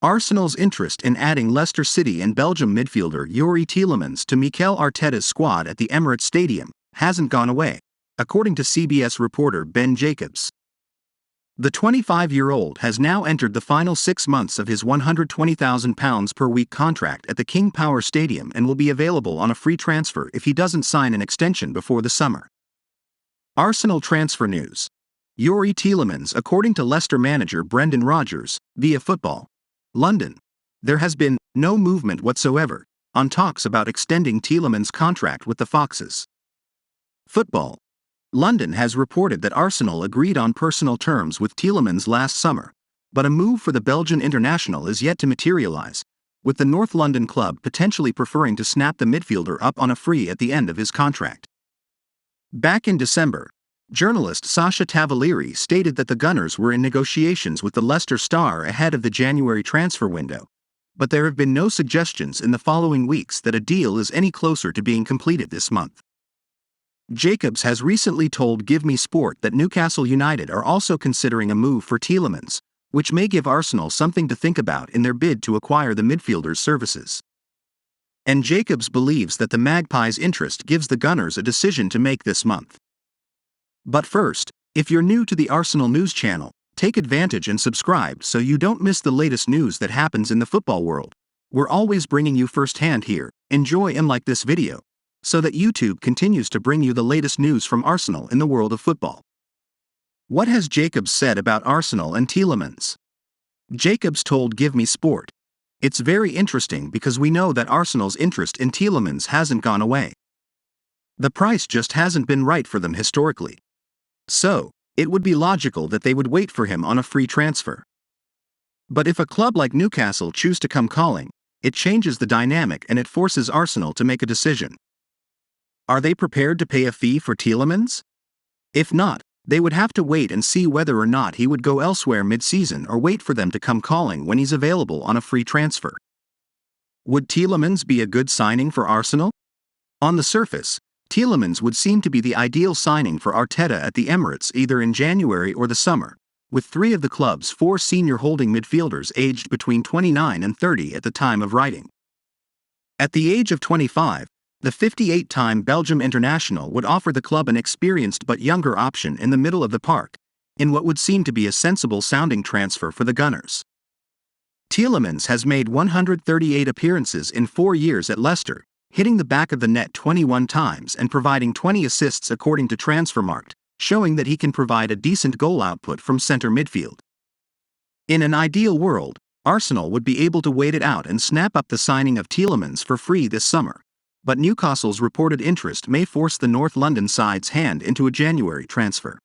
Arsenal's interest in adding Leicester City and Belgium midfielder Youri Tielemans to Mikel Arteta's squad at the Emirates Stadium hasn't gone away, according to CBS reporter Ben Jacobs. The 25-year-old has now entered the final 6 months of his £120,000 per week contract at the King Power Stadium and will be available on a free transfer if he doesn't sign an extension before the summer. Arsenal transfer news. Youri Tielemans, according to Leicester manager Brendan Rodgers, via Football London, there has been no movement whatsoever on talks about extending Tielemans' contract with the Foxes. Football London has reported that Arsenal agreed on personal terms with Tielemans last summer, but a move for the Belgian international is yet to materialise, with the North London club potentially preferring to snap the midfielder up on a free at the end of his contract. Back in December, journalist Sasha Tavalieri stated that the Gunners were in negotiations with the Leicester star ahead of the January transfer window, but there have been no suggestions in the following weeks that a deal is any closer to being completed this month. Jacobs has recently told Give Me Sport that Newcastle United are also considering a move for Tielemans, which may give Arsenal something to think about in their bid to acquire the midfielder's services. And Jacobs believes that the Magpies' interest gives the Gunners a decision to make this month. But first, if you're new to the Arsenal News channel, take advantage and subscribe so you don't miss the latest news that happens in the football world. We're always bringing you firsthand here. Enjoy and like this video, so that YouTube continues to bring you the latest news from Arsenal in the world of football. What has Jacobs said about Arsenal and Tielemans? Jacobs told Give Me Sport, "It's very interesting because we know that Arsenal's interest in Tielemans hasn't gone away. The price just hasn't been right for them historically. So, it would be logical that they would wait for him on a free transfer. But if a club like Newcastle choose to come calling, it changes the dynamic and it forces Arsenal to make a decision. Are they prepared to pay a fee for Tielemans? If not, they would have to wait and see whether or not he would go elsewhere mid-season or wait for them to come calling when he's available on a free transfer. Would Tielemans be a good signing for Arsenal? On the surface, Tielemans would seem to be the ideal signing for Arteta at the Emirates either in January or the summer, with 3 of the club's 4 senior holding midfielders aged between 29 and 30 at the time of writing. At the age of 25, the 58-time Belgium international would offer the club an experienced but younger option in the middle of the park, in what would seem to be a sensible-sounding transfer for the Gunners. Tielemans has made 138 appearances in 4 years at Leicester, hitting the back of the net 21 times and providing 20 assists according to Transfermarkt, showing that he can provide a decent goal output from centre midfield. In an ideal world, Arsenal would be able to wait it out and snap up the signing of Tielemans for free this summer, but Newcastle's reported interest may force the North London side's hand into a January transfer.